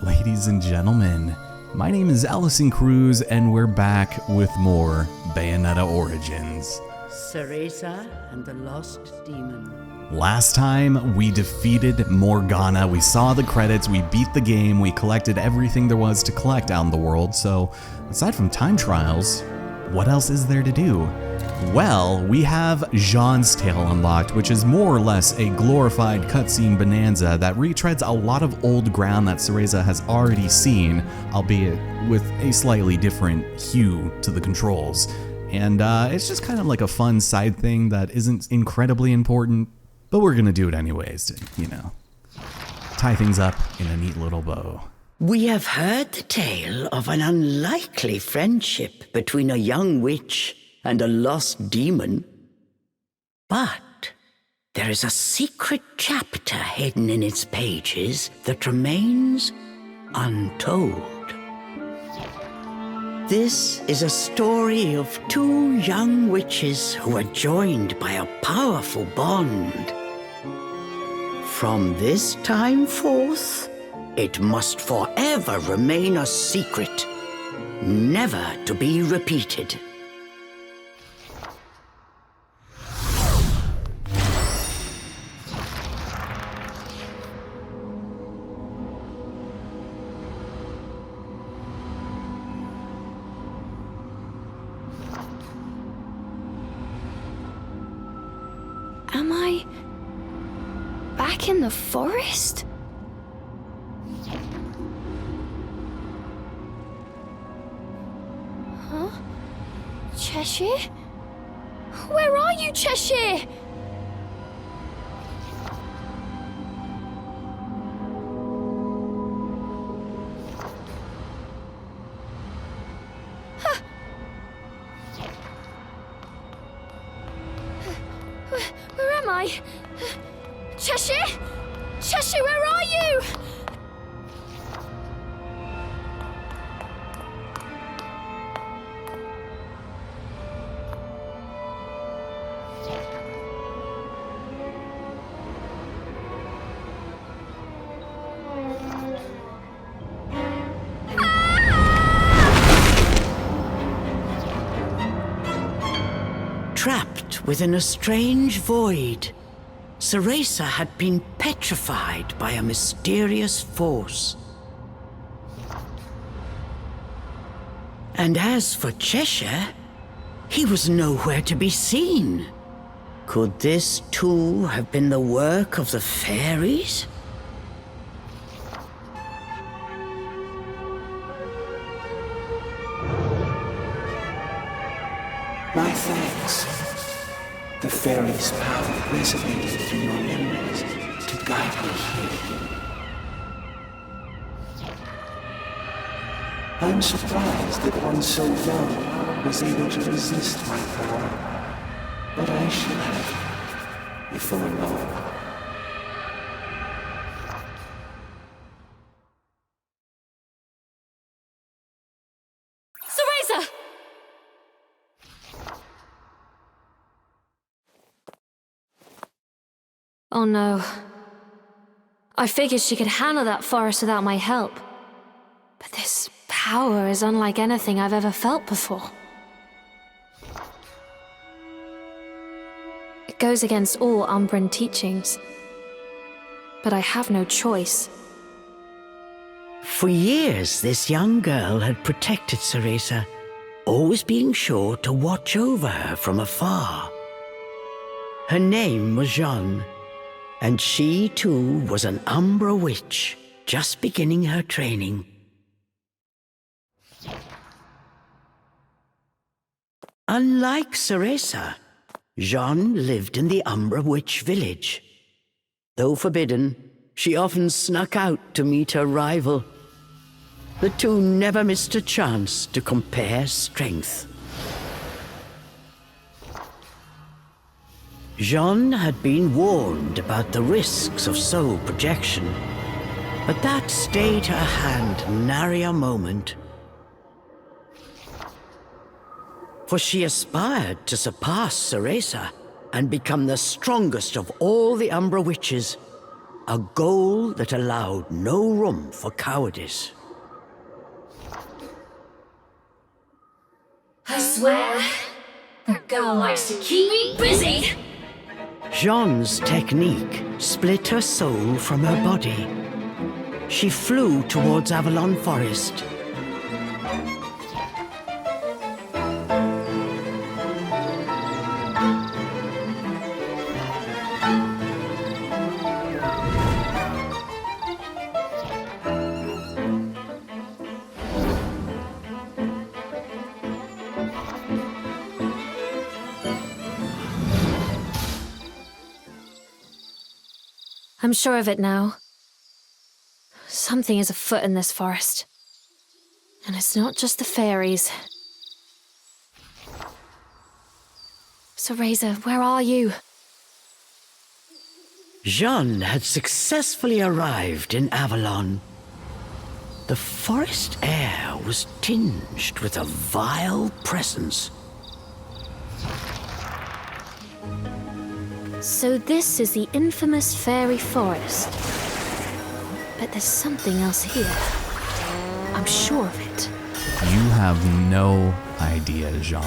Ladies and gentlemen, my name is Allison Cruz, and we're back with more Bayonetta Origins. Cereza and the Lost Demon. Last time, we defeated Morgana, we saw the credits, we beat the game, we collected everything there was to collect out in the world, so aside from time trials, what else is there to do? Well, we have Jeanne's Tale unlocked, which is more or less a glorified cutscene bonanza that retreads a lot of old ground that Cereza has already seen, albeit with a slightly different hue to the controls. And it's just kind of like a fun side thing that isn't incredibly important, but we're gonna do it anyways to, tie things up in a neat little bow. We have heard the tale of an unlikely friendship between a young witch and a lost demon. But there is a secret chapter hidden in its pages that remains untold. This is a story of two young witches who are joined by a powerful bond. From this time forth, it must forever remain a secret, never to be repeated. Am I back in the forest? Huh? Cheshire? Where are you, Cheshire? Where am I? Cheshire? Cheshire, where are you? Trapped within a strange void, Cereza had been petrified by a mysterious force. And as for Cheshire, he was nowhere to be seen. Could this too have been the work of the fairies? My thanks. The fairy's power resonated through your memories to guide me here. I'm surprised that one so young was able to resist my power, but I should have, before long. Cereza! Oh no. I figured she could handle that forest without my help. But this power is unlike anything I've ever felt before. It goes against all Umbran teachings. But I have no choice. For years, this young girl had protected Cereza, always being sure to watch over her from afar. Her name was Jeanne, and she too was an Umbra witch, just beginning her training. Unlike Cereza, Jeanne lived in the Umbra witch village. Though forbidden, she often snuck out to meet her rival. The two never missed a chance to compare strength. Jeanne had been warned about the risks of soul projection, but that stayed her hand nary a moment. For she aspired to surpass Cereza and become the strongest of all the Umbra witches. a goal that allowed no room for cowardice. I swear, that girl likes to keep me busy. Jeanne's technique split her soul from her body. She flew towards Avalon Forest. I'm sure of it now. Something is afoot in this forest. And it's not just the fairies. Cereza, where are you? Jeanne had successfully arrived in Avalon. The forest air was tinged with a vile presence. So this is the infamous fairy forest. But there's something else here. I'm sure of it. You have no idea, Jeanne.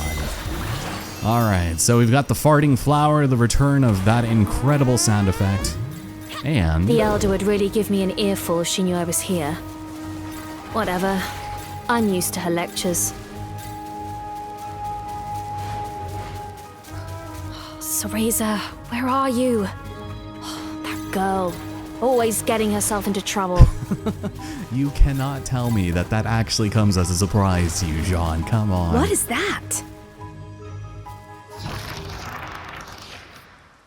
Alright, so we've got the farting flower, the return of that incredible sound effect, and... The Elder would really give me an earful if she knew I was here. Whatever. I'm used to her lectures. Cereza, where are you? That girl. Always getting herself into trouble. You cannot tell me that that actually comes as a surprise to you, Jeanne. Come on. What is that?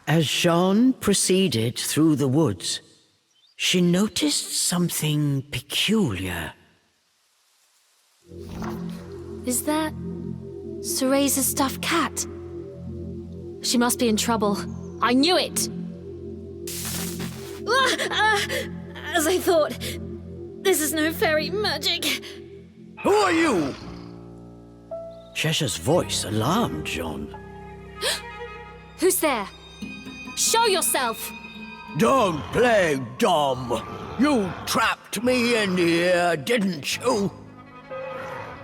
As Jeanne proceeded through the woods, she noticed something peculiar. Is that Cereza's stuffed cat? She must be in trouble. I knew it! As I thought, this is no fairy magic. Who are you? Cheshire's voice alarmed Jeanne. Who's there? Show yourself! Don't play dumb. You trapped me in here, didn't you?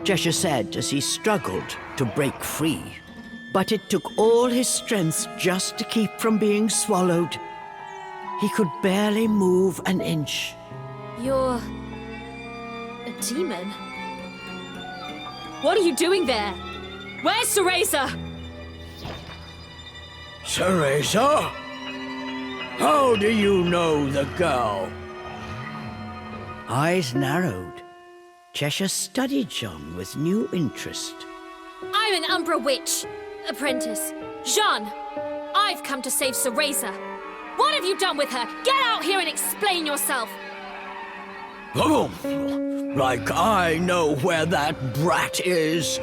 Cheshire said as he struggled to break free. But it took all his strength just to keep from being swallowed. He could barely move an inch. You're... a demon? What are you doing there? Where's Cereza? Cereza? How do you know the girl? Eyes narrowed. Cheshire studied Jeanne with new interest. I'm an Umbra witch. Apprentice. Jeanne, I've come to save Cereza. What have you done with her? Get out here and explain yourself. Oh, like I know where that brat is,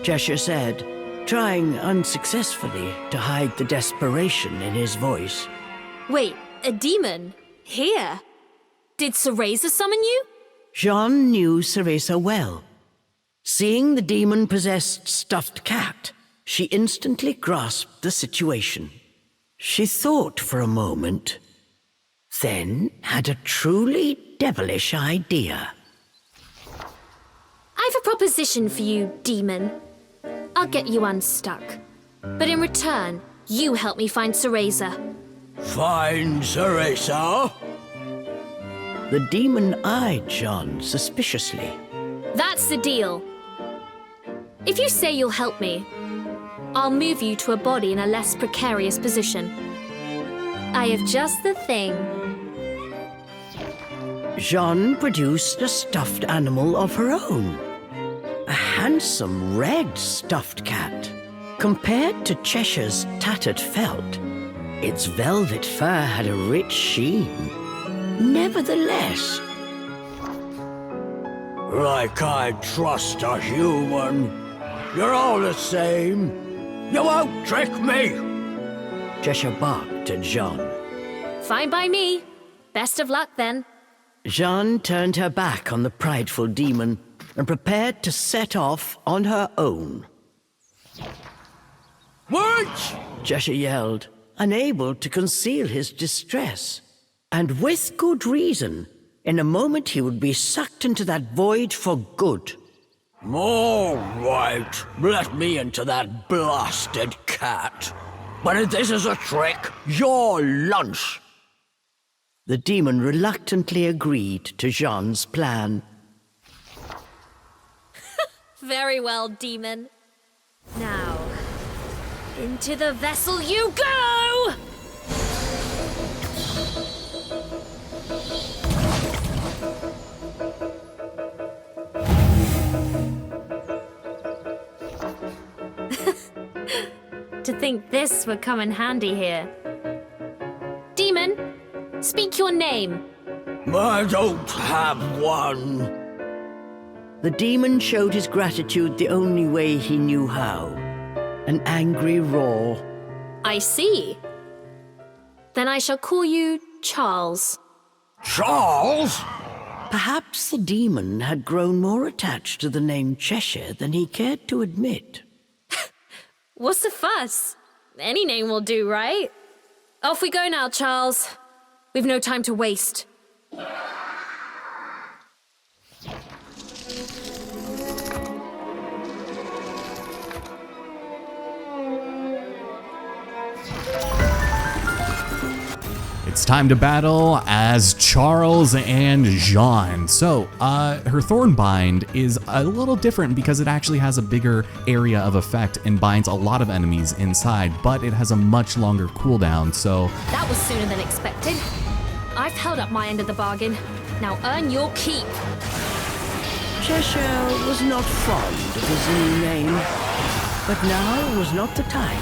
Cheshire said, trying unsuccessfully to hide the desperation in his voice. Wait, a demon? Here? Did Cereza summon you? Jeanne knew Cereza well. Seeing the demon-possessed stuffed cat, she instantly grasped the situation. She thought for a moment, then had a truly devilish idea. I've a proposition for you, demon. I'll get you unstuck. But in return, you help me find Cereza. Find Cereza? The demon eyed Jeanne suspiciously. That's the deal. If you say you'll help me, I'll move you to a body in a less precarious position. I have just the thing. Jeanne produced a stuffed animal of her own. A handsome red stuffed cat. Compared to Cheshire's tattered felt, its velvet fur had a rich sheen. Nevertheless, like I trust a human. You're all the same. You won't trick me. Cheshire barked at Jeanne. Fine by me. Best of luck, then. Jeanne turned her back on the prideful demon and prepared to set off on her own. Wait! Cheshire yelled. unable to conceal his distress. And with good reason. In a moment he would be sucked into that void for good. All right, let me into that blasted cat. But if this is a trick, your lunch. The demon reluctantly agreed to Jeanne's plan. Very well, demon. Now, into the vessel you go! To think this would come in handy here. Demon, speak your name. I don't have one. The demon showed his gratitude the only way he knew how. An angry roar. I see. Then I shall call you Charles. Charles? Perhaps the demon had grown more attached to the name Cheshire than he cared to admit. What's the fuss? Any name will do, right? Off we go now, Charles. We've no time to waste. It's time to battle as Charles and Jeanne. So, her Thornbind is a little different because it actually has a bigger area of effect and binds a lot of enemies inside, but it has a much longer cooldown, so... That was sooner than expected. I've held up my end of the bargain. Now earn your keep. Cheshire was not fond of his new name, but now was not the time.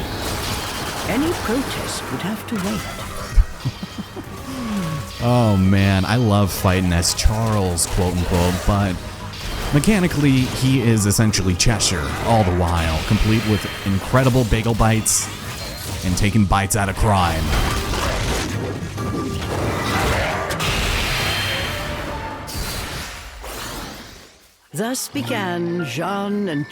Any protest would have to wait. Oh man, I love fighting as Charles, quote unquote, but mechanically, he is essentially Cheshire all the while, complete with incredible bagel bites and taking bites out of crime. Thus began Jeanne and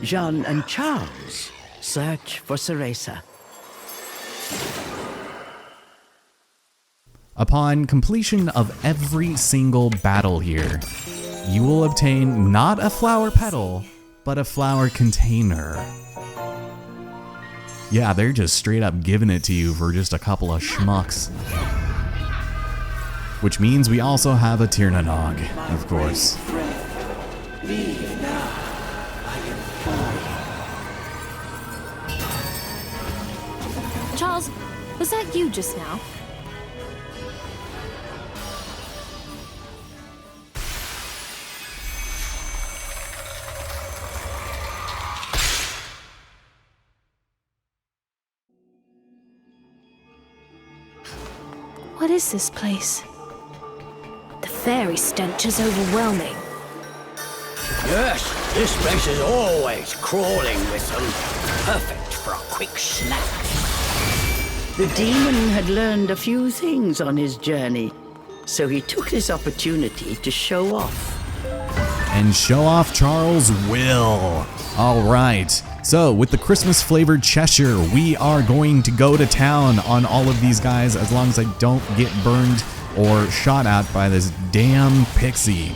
Jeanne and Charles' search for Cereza. Upon completion of every single battle here, you will obtain not a flower petal, but a flower container. Yeah, they're just straight up giving it to you for just a couple of schmucks. Which means we also have a Tiernanog, of course. Leave now. I implore you. Charles, was that you just now? What is this place? The fairy stench is overwhelming. Yes, this place is always crawling with them. Perfect for a quick snack. The demon had learned a few things on his journey, so he took this opportunity to show off. And show off Charles will. All right. So with the Christmas flavored Cheshire, we are going to go to town on all of these guys as long as I don't get burned or shot at by this damn pixie.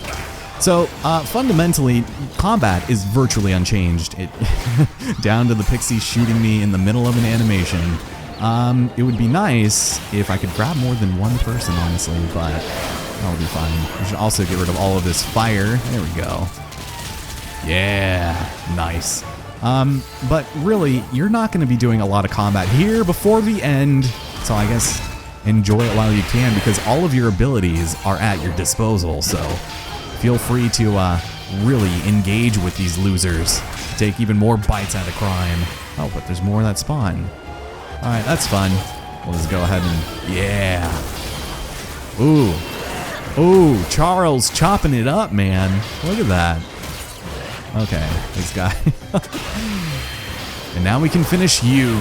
So fundamentally, combat is virtually unchanged. Down to the pixie shooting me in the middle of an animation. It would be nice if I could grab more than one person, honestly, but that'll be fine. We should also get rid of all of this fire. There we go. Yeah, nice. But really, you're not going to be doing a lot of combat here before the end, so I guess enjoy it while you can, because all of your abilities are at your disposal, so feel free to really engage with these losers. Take even more bites out of crime. Oh, but there's more that spawn. Alright, that's fun. We'll just go ahead and... yeah. Ooh. Ooh, Charles chopping it up, man. Look at that. Okay, this guy. And now we can finish you.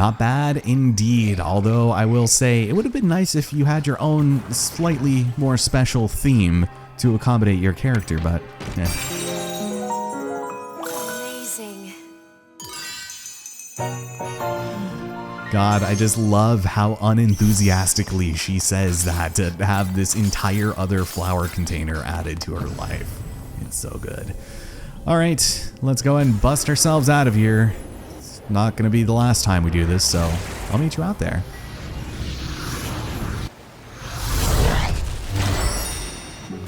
not bad indeed. Although I will say it would have been nice if you had your own slightly more special theme to accommodate your character, but yeah. Amazing. God, I just love how unenthusiastically she says that to have this entire other flower container added to her life. It's so good. All right, let's go and bust ourselves out of here. It's not going to be the last time we do this, so I'll meet you out there.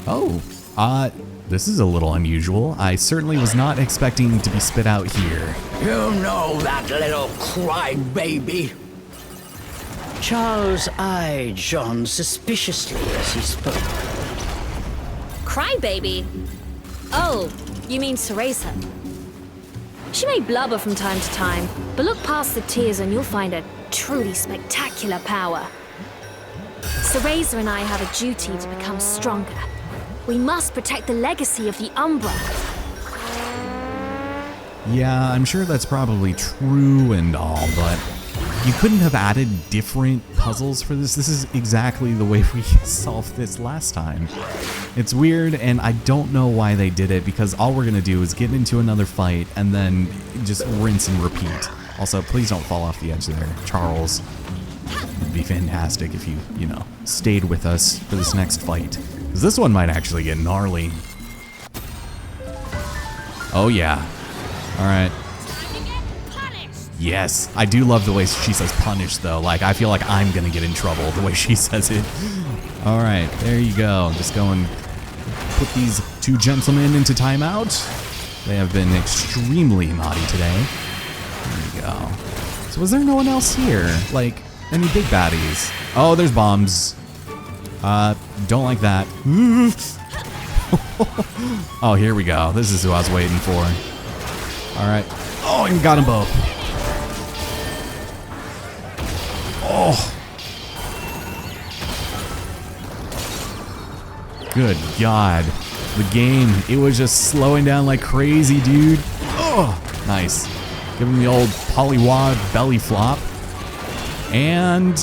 Oh, this is a little unusual. I certainly was not expecting to be spit out here. You know that little crybaby. Charles eyed Jeanne suspiciously as he spoke. Crybaby? Oh, you mean Cereza. She may blubber from time to time, but look past the tears and you'll find a truly spectacular power. Cereza and I have a duty to become stronger. We must protect the legacy of the Umbra. Yeah, I'm sure that's probably true and all, but you couldn't have added different puzzles for this. This is exactly the way we solved this last time. It's weird, and I don't know why they did it, because all we're gonna do is get into another fight and then just rinse and repeat. Also, please don't fall off the edge there, Charles. It'd be fantastic if you know, stayed with us for this next fight. Because this one might actually get gnarly. Oh yeah. Alright. Yes, I do love the way she says punish though. Like, I feel like I'm gonna get in trouble the way she says it. Alright, there you go. Just go and put these two gentlemen into timeout. They have been extremely naughty today. There you go. So was there no one else here? Like, any big baddies? Oh, there's bombs. Don't like that. Oh, here we go. This is who I was waiting for. Alright. Oh, and got them both. Oh. Good God. The game, it was just slowing down like crazy, dude. Oh, nice. Give him the old polywog belly flop. And...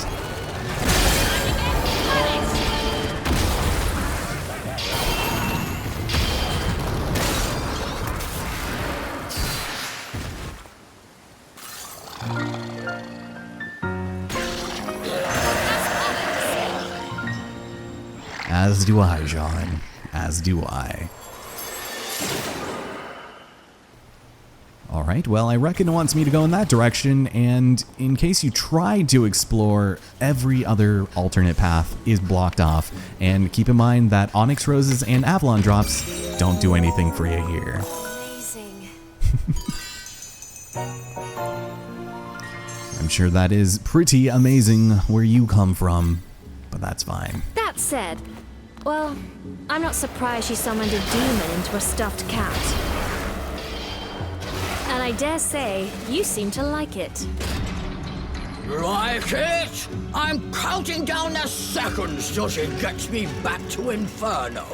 as do I, Jeanne. As do I. Alright, well, I reckon it wants me to go in that direction, and in case you tried to explore, every other alternate path is blocked off. And keep in mind that Onyx Roses and Avalon Drops don't do anything for you here. Amazing. I'm sure that is pretty amazing where you come from, but that's fine. That said, well, I'm not surprised she summoned a demon into a stuffed cat. And I dare say, you seem to like it. Like it? I'm counting down the seconds till she gets me back to Inferno.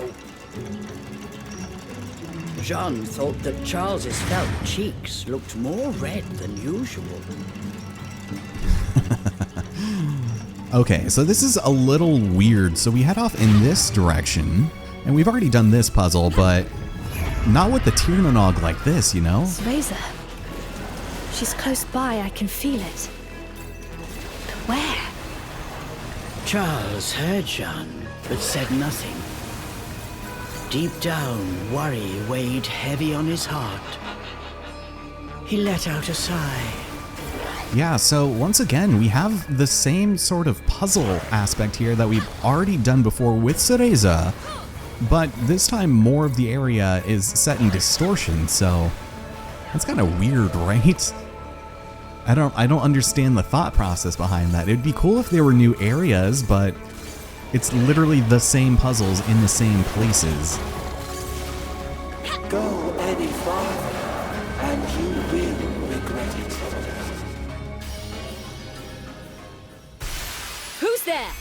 Jeanne thought that Charles's felt cheeks looked more red than usual. Okay, so this is a little weird. So we head off in this direction, and we've already done this puzzle, but not with the Tirnanog like this, you know? Cereza. She's close by, I can feel it. But where? Charles heard Jeanne, but said nothing. Deep down, worry weighed heavy on his heart. He let out a sigh. Yeah, so once again, we have the same sort of puzzle aspect here that we've already done before with Cereza, but this time more of the area is set in distortion, so that's kind of weird, right? I don't understand the thought process behind that. It'd be cool if there were new areas, but it's literally the same puzzles in the same places. Go any farther, and you will regret it. Who's there?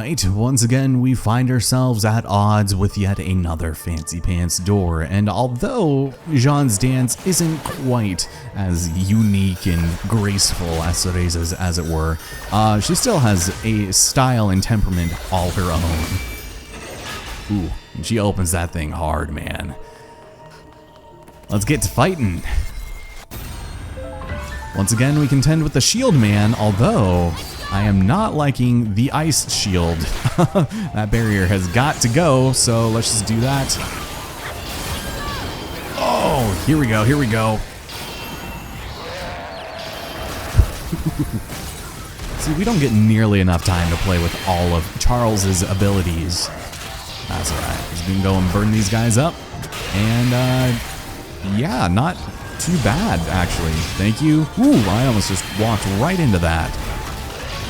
Alright, once again we find ourselves at odds with yet another fancy pants door, and although Jeanne's dance isn't quite as unique and graceful as Cereza's as it were, she still has a style and temperament all her own. Ooh, and she opens that thing hard, man. Let's get to fighting. Once again we contend with the shield man, although I am not liking the ice shield. That barrier has got to go, so let's just do that. Oh, here we go, here we go. See, we don't get nearly enough time to play with all of Charles's abilities. That's alright. Just gonna go and burn these guys up. And, yeah, not too bad, actually. Thank you. Ooh, I almost just walked right into that.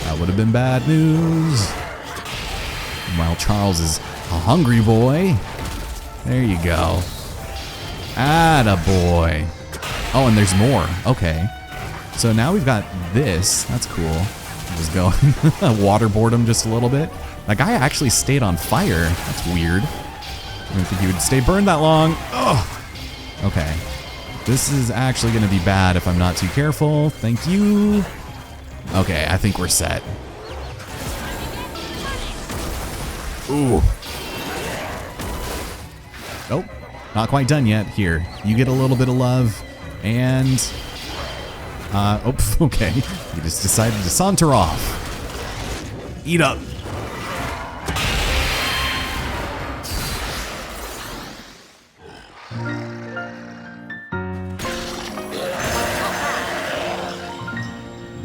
That would have been bad news. While Charles is a hungry boy. There you go. Attaboy. Oh, and there's more. Okay. So now we've got this. That's cool. Just go waterboard him just a little bit. That guy actually stayed on fire. That's weird. I didn't think he would stay burned that long. Oh. Okay. This is actually going to be bad if I'm not too careful. Thank you. Okay, I think we're set. Ooh. Nope, not quite done yet. Here, you get a little bit of love, and oops, okay. You just decided to saunter off. Eat up.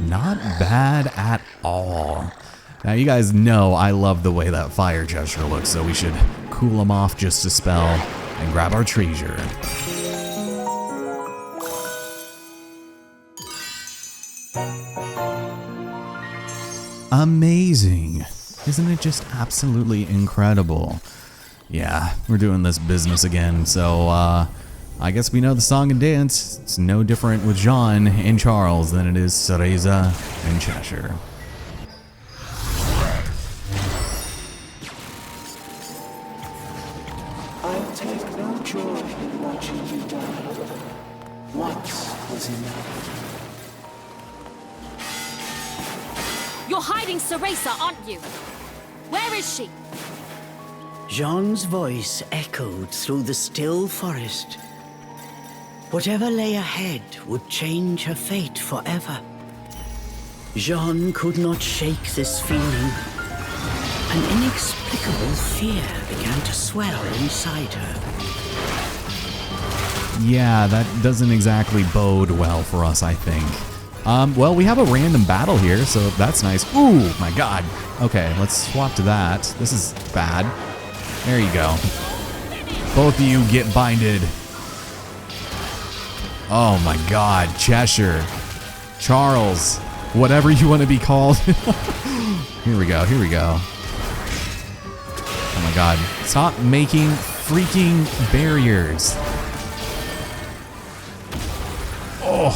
Not bad at all. Now you guys know I love the way that fire gesture looks, so we should cool him off just a spell and grab our treasure. Amazing. Isn't it just absolutely incredible? Yeah, we're doing this business again, so I guess we know the song and dance. It's no different with Jeanne and Charles than it is Cereza and Cheshire. I'll take no joy in watching you die. Once was enough. You're hiding Cereza, aren't you? Where is she? Jeanne's voice echoed through the still forest. Whatever lay ahead would change her fate forever. Jeanne could not shake this feeling. An inexplicable fear began to swell inside her. Yeah, that doesn't exactly bode well for us, I think. Well, we have a random battle here, so that's nice. Ooh, my god. Okay, let's swap to that. This is bad. There you go. Both of you get binded. Oh my god, Cheshire. Charles. Whatever you want to be called. Here we go, here we go. Oh my god. Stop making freaking barriers. Oh.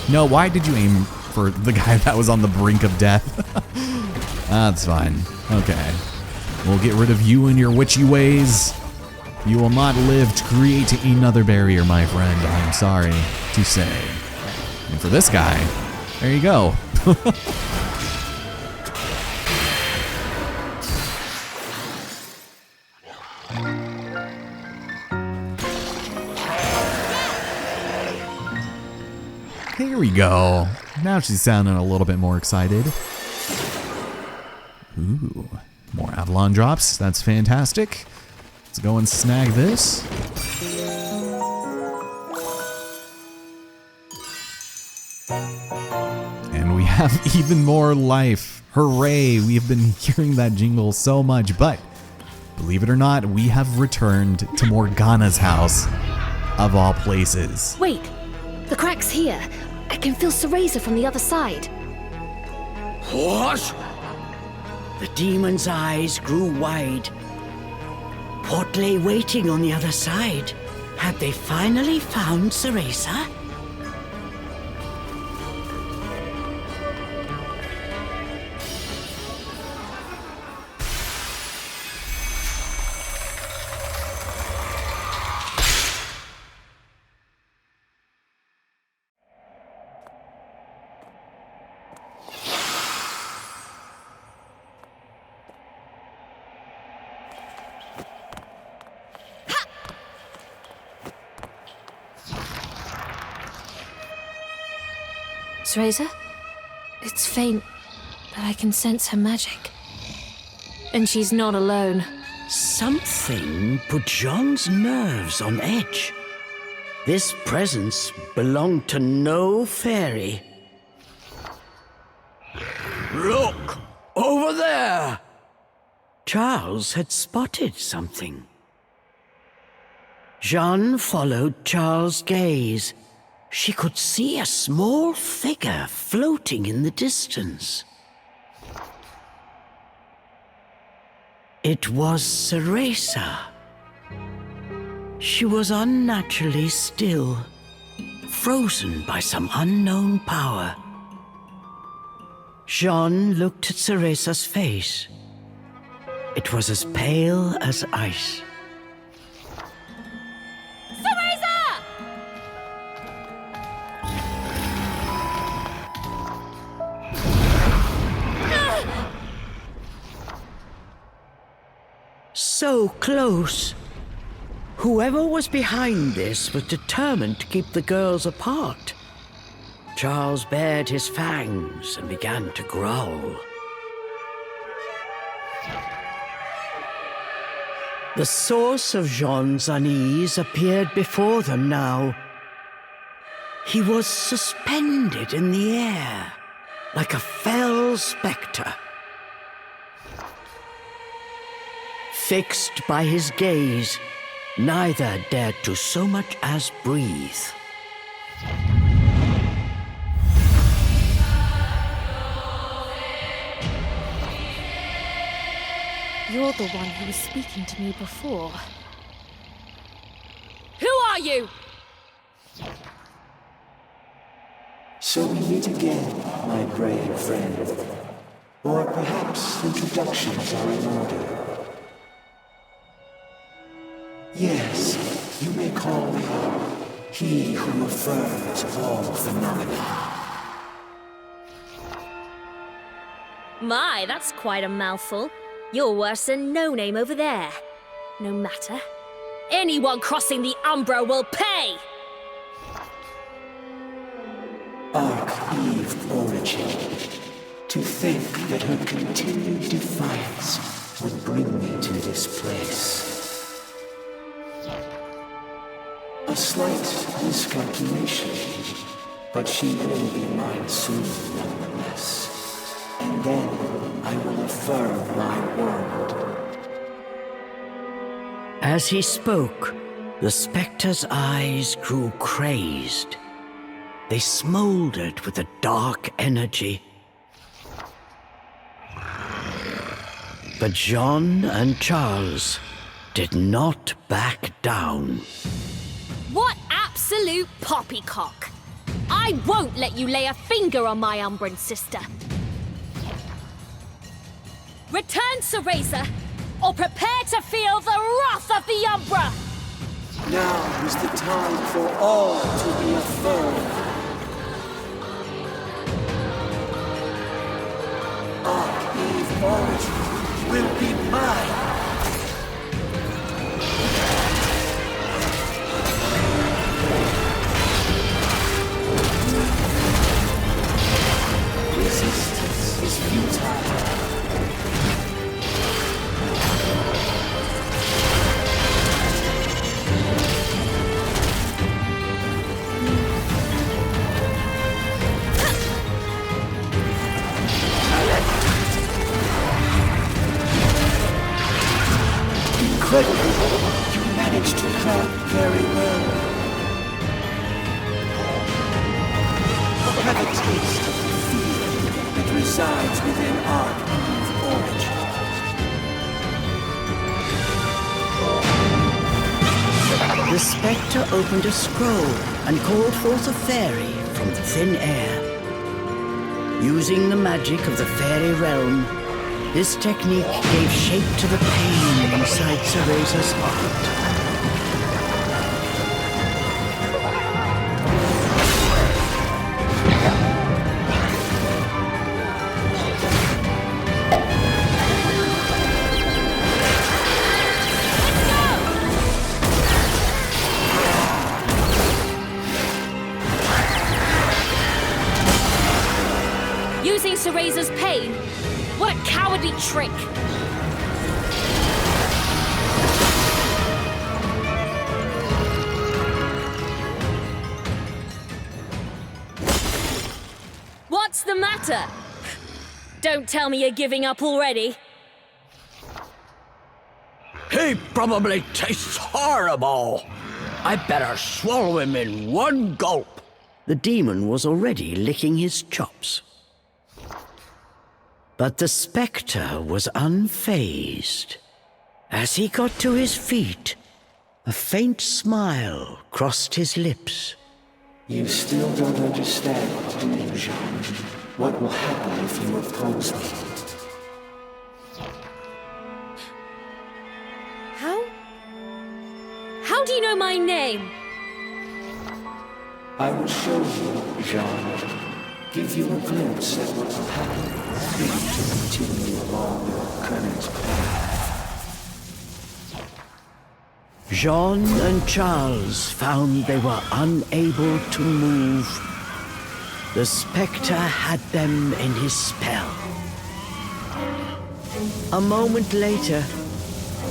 No, why did you aim for the guy that was on the brink of death? That's fine. Okay. We'll get rid of you and your witchy ways. You will not live to create another barrier, my friend. I'm sorry to say. And for this guy, there you go. Here we go. Now she's sounding a little bit more excited. Ooh, more Avalon drops. That's fantastic. Let's go and snag this. And we have even more life. Hooray! We've been hearing that jingle so much, but believe it or not, we have returned to Morgana's house, of all places. Wait, the crack's here. I can feel Cereza from the other side. What? The demon's eyes grew wide. What lay waiting on the other side? Had they finally found Cereza? Cereza? It's faint, but I can sense her magic. And she's not alone. Something put Jeanne's nerves on edge. This presence belonged to no fairy. Look! Over there! Charles had spotted something. Jeanne followed Charles' gaze. She could see a small figure floating in the distance. It was Cereza. She was unnaturally still, frozen by some unknown power. Jeanne looked at Cereza's face. It was as pale as ice. Cereza! So close. Whoever was behind this was determined to keep the girls apart. Charles bared his fangs and began to growl. The source of Jeanne's unease appeared before them now. He was suspended in the air, like a fell specter. Fixed by his gaze, neither dared to so much as breathe. You're the one who was speaking to me before. Who are you? So we meet again, my brave friend. Or perhaps introductions are in order. Yes, you may call me he who affirms all phenomena. My, that's quite a mouthful. You're worse than No Name over there. No matter. Anyone crossing the Umbra will pay! Arch-Eve origin. To think that her continued defiance would bring me to this place. A slight miscalculation, but she will be mine soon nonetheless. And then I will affirm my word. As he spoke, the specter's eyes grew crazed. They smoldered with a dark energy. But Jeanne and Charles did not back down. What absolute poppycock! I won't let you lay a finger on my Umbran sister. Return, Cereza, or prepare to feel the wrath of the Umbra! Now is the time for all to be affirmed. Arch-Eve origin will be mine. Resistance is futile. Incredible! You managed to craft very well. Have a taste of the fear that resides within Arch-Eve origin. The spectre opened a scroll and called forth a fairy from the thin air. Using the magic of the fairy realm, this technique gave shape to the pain inside Cereza's heart. Cereza's pain? What a cowardly trick! What's the matter? Don't tell me you're giving up already. He probably tastes horrible. I better swallow him in one gulp. The demon was already licking his chops. But the specter was unfazed. As he got to his feet, a faint smile crossed his lips. You still don't understand, do you, Jeanne? What will happen if you oppose me? How do you know my name? I will show you, Jeanne. Give you a glimpse at what will happen if you continue along your current path. Jeanne and Charles found they were unable to move. The specter had them in his spell. A moment later,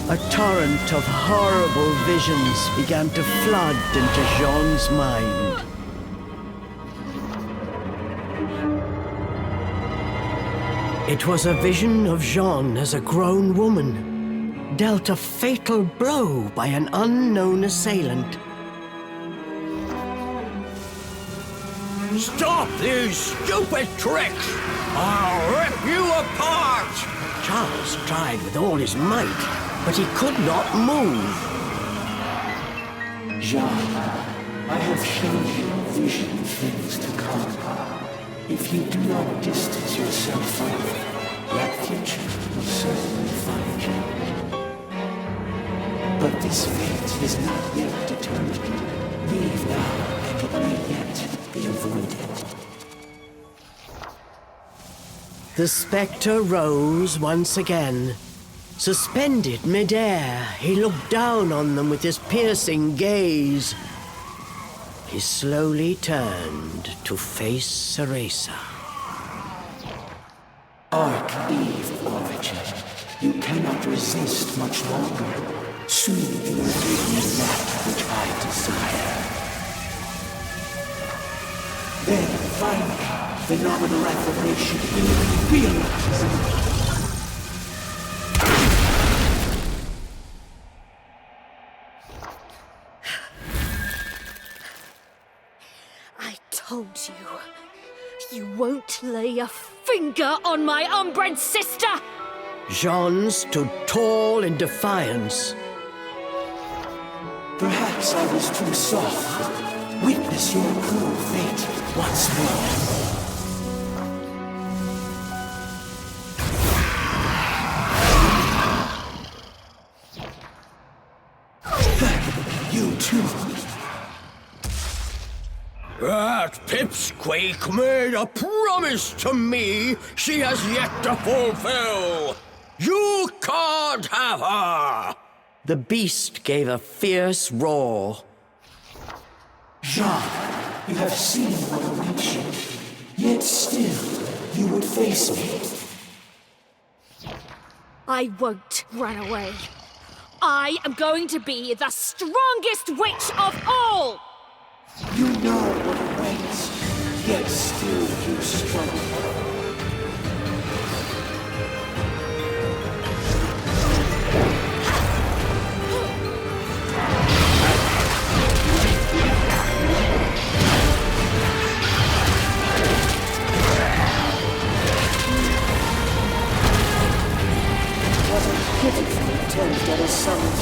a torrent of horrible visions began to flood into Jeanne's mind. It was a vision of Jeanne as a grown woman, dealt a fatal blow by an unknown assailant. Stop these stupid tricks! I'll rip you apart! Charles tried with all his might, but he could not move. Jeanne, I have shown you a vision of things to come. If you do not distance yourself from it, that future will certainly find you. But this fate is not yet determined. Leave now, and it may yet be avoided. The specter rose once again. Suspended mid-air, he looked down on them with his piercing gaze. He slowly turned to face Cereza. Arc Eve Origin, you cannot resist much longer. Soon you will give me that which I desire. Then, finally, phenomenal affirmation will be realized. Told you, you won't lay a finger on my unbred sister! Jeanne stood tall in defiance. Perhaps I was too soft. Witness your cruel fate once more. You too. That pipsqueak made a promise to me she has yet to fulfill. You can't have her! The beast gave a fierce roar. Jeanne, you have seen what awaits you, yet still you would face me. I won't run away. I am going to be the strongest witch of all! You know what awaits, yet still you struggle. What a pitiful attempt at a summon.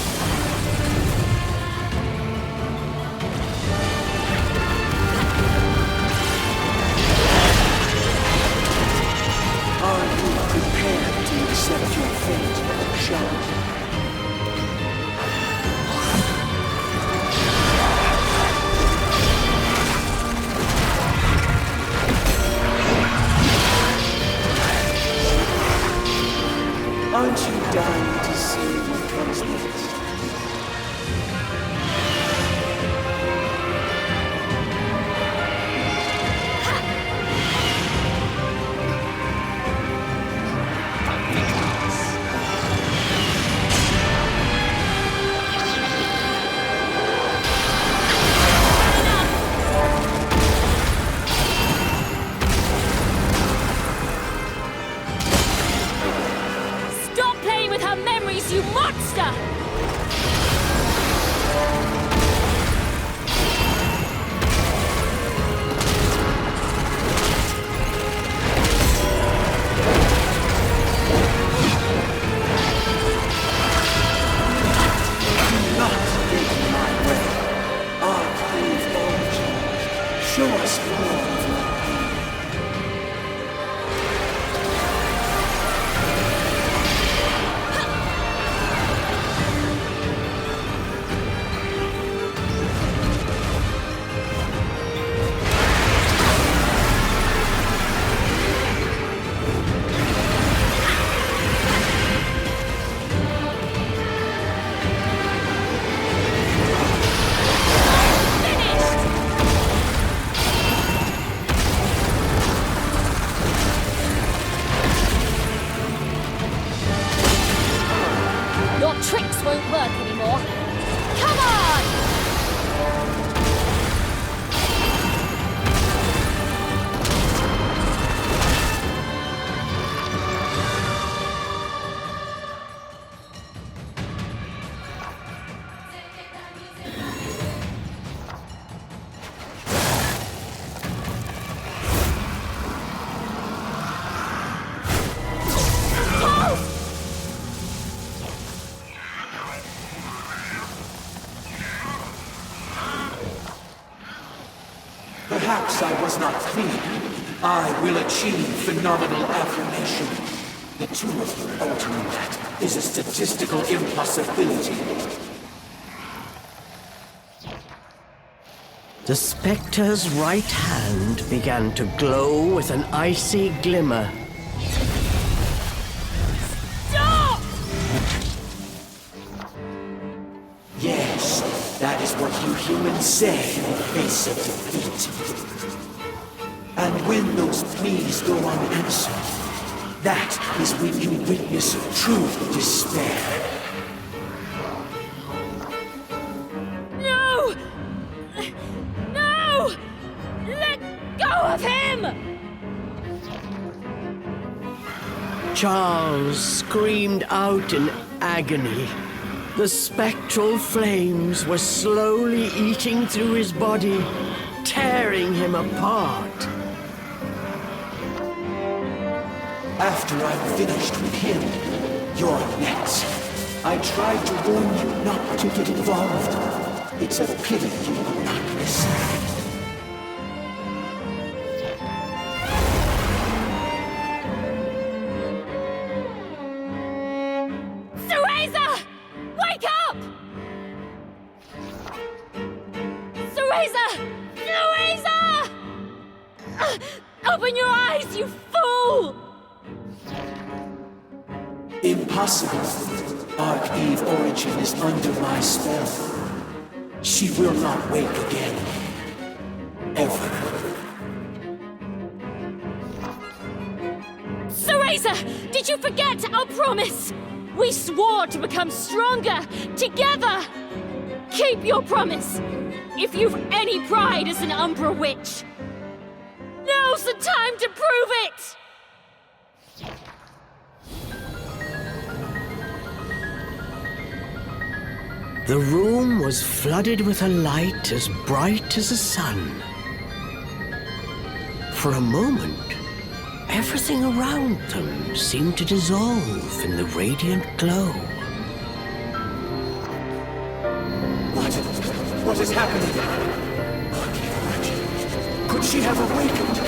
Show us more. Your tricks won't work anymore. Come on! Perhaps I was not clear. I will achieve phenomenal affirmation. The two of you altering that is a statistical impossibility. The specter's right hand began to glow with an icy glimmer. Stop! Yes, that is what you humans say in the face of defeat. And when those pleas go unanswered, that is when you witness true despair. No! No! Let go of him! Charles screamed out in agony. The spectral flames were slowly eating through his body, tearing him apart. After I'm finished with him, you're next. I tried to warn you not to get involved. It's a pity you will not listen. Cereza! Wake up! Cereza! Cereza! Open your eyes, you fool! Impossible. Arch-Eve Origin is under my spell. She will not wake again. Ever. Cereza! Did you forget our promise? We swore to become stronger, together! Keep your promise! If you've any pride as an Umbra witch! Now's the time to prove it! The room was flooded with a light as bright as the sun. For a moment, everything around them seemed to dissolve in the radiant glow. What is happening? Could she have awakened?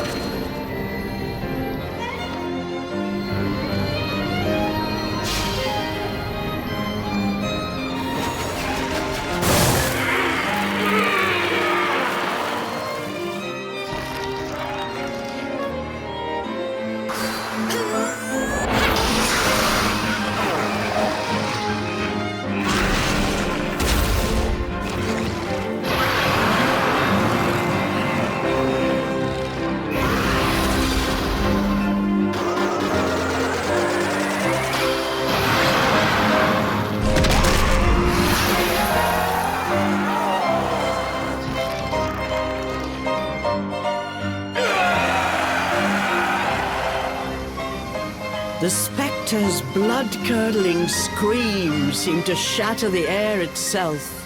The specter's blood-curdling scream seemed to shatter the air itself.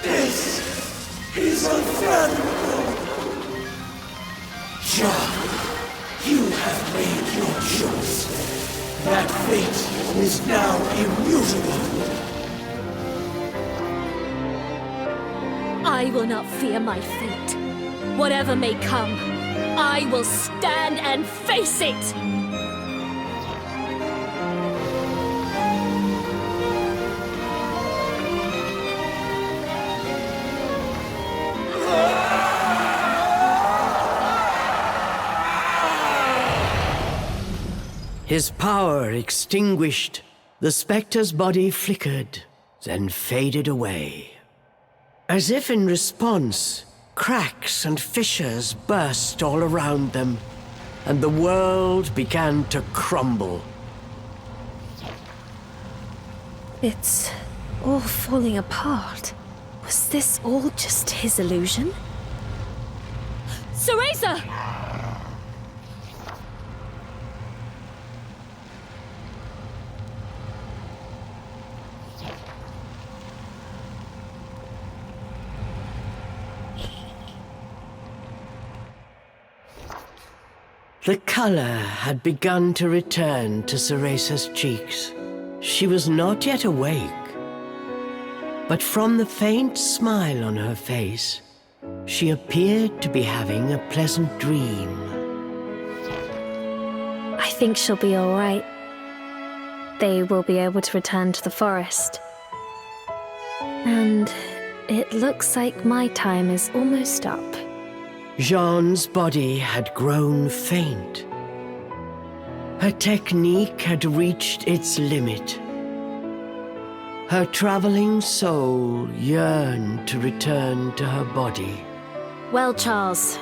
This is unfathomable. Jeanne, you have made your choice. That fate is now immutable. I will not fear my fate. Whatever may come, I will stand and face it! His power extinguished, the specter's body flickered, then faded away. As if in response, cracks and fissures burst all around them, and the world began to crumble. It's all falling apart. Was this all just his illusion? Cereza! The color had begun to return to Cereza's cheeks. She was not yet awake, but from the faint smile on her face, she appeared to be having a pleasant dream. I think she'll be all right. They will be able to return to the forest. And it looks like my time is almost up. Jeanne's body had grown faint. Her technique had reached its limit. Her traveling soul yearned to return to her body. Well, Charles,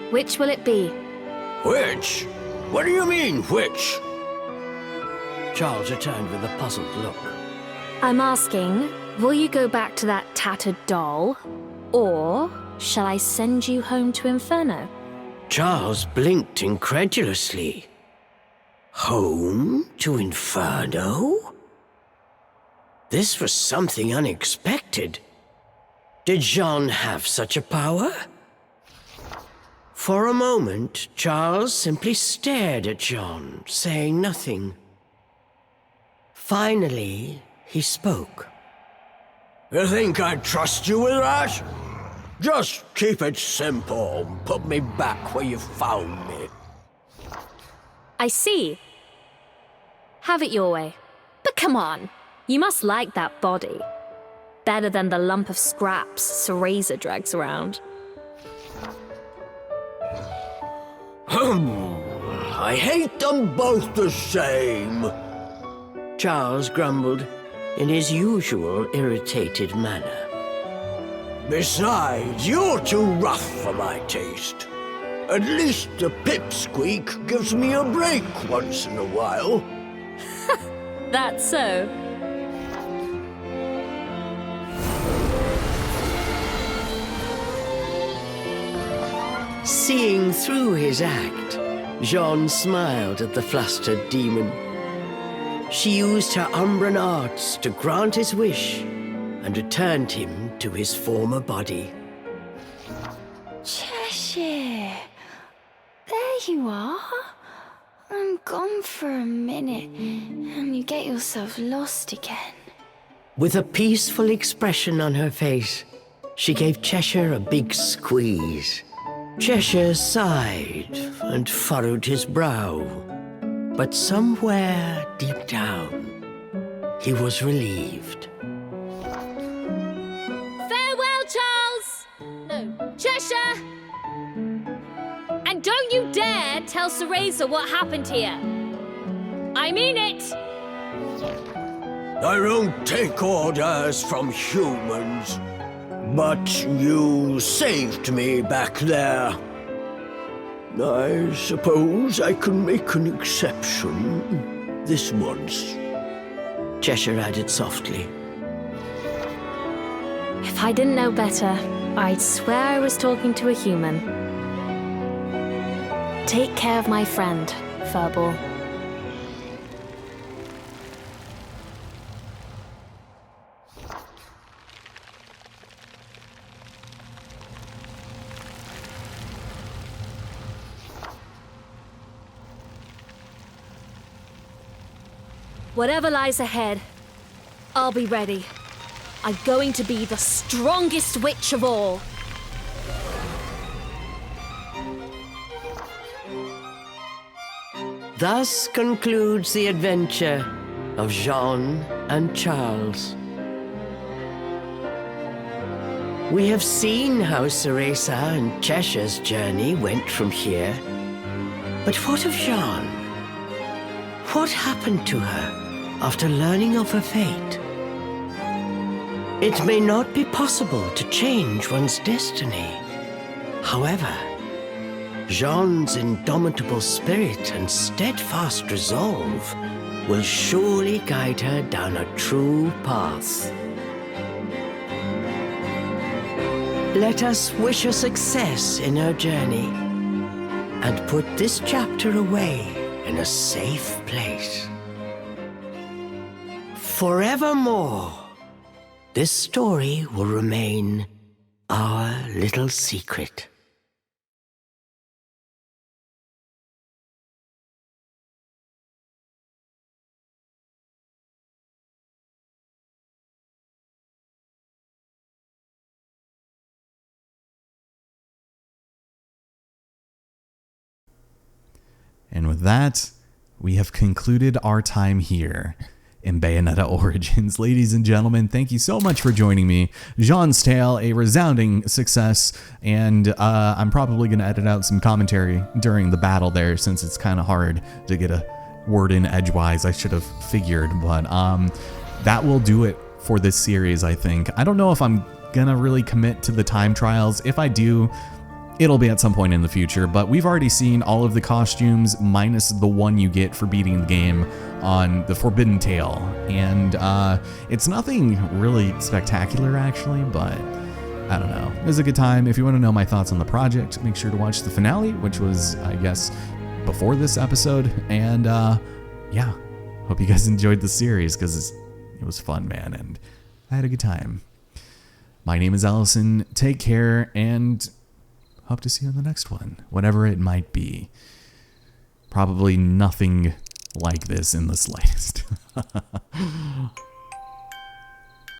which will it be? Which? What do you mean, which? Charles returned with a puzzled look. I'm asking, will you go back to that tattered doll? Or shall I send you home to Inferno? Charles blinked incredulously. Home to Inferno? This was something unexpected. Did Jeanne have such a power? For a moment, Charles simply stared at Jeanne, saying nothing. Finally, he spoke. You think I'd trust you with that? Just keep it simple. Put me back where you found me. I see. Have it your way. But come on, you must like that body. Better than the lump of scraps Cereza drags around. I hate them both the same. Charles grumbled in his usual irritated manner. Besides, you're too rough for my taste. At least the pipsqueak gives me a break once in a while. That's so. Seeing through his act, Jeanne smiled at the flustered demon. She used her Umbran arts to grant his wish and returned him to his former body. Cheshire, there you are. I'm gone for a minute, and you get yourself lost again. With a peaceful expression on her face, she gave Cheshire a big squeeze. Cheshire sighed and furrowed his brow, but somewhere deep down, he was relieved. Farewell, Charles! No, Cheshire! And don't you dare tell Cereza what happened here. I mean it! I don't take orders from humans. But you saved me back there. I suppose I can make an exception this once. Cheshire added softly. If I didn't know better, I'd swear I was talking to a human. Take care of my friend, Furball. Whatever lies ahead, I'll be ready. I'm going to be the strongest witch of all. Thus concludes the adventure of Jeanne and Charles. We have seen how Cereza and Cheshire's journey went from here. But what of Jeanne? What happened to her after learning of her fate? It may not be possible to change one's destiny. However, Jeanne's indomitable spirit and steadfast resolve will surely guide her down a true path. Let us wish her success in her journey and put this chapter away in a safe place. Forevermore, this story will remain our little secret. And with that, we have concluded our time here in Bayonetta Origins. Ladies and gentlemen, thank you so much for joining me. Jeanne's Tale, a resounding success, and I'm probably going to edit out some commentary during the battle there since it's kind of hard to get a word in edgewise. I should have figured, but that will do it for this series, I think. I don't know if I'm going to really commit to the time trials. If I do, it'll be at some point in the future, but we've already seen all of the costumes minus the one you get for beating the game on the Forbidden Tale, and it's nothing really spectacular actually, but I don't know. It was a good time. If you want to know my thoughts on the project, make sure to watch the finale, which was, I guess, before this episode, and yeah, hope you guys enjoyed the series because it was fun, man, and I had a good time. My name is Allison. Take care, and hope to see you on the next one, whatever it might be. Probably nothing like this in the slightest.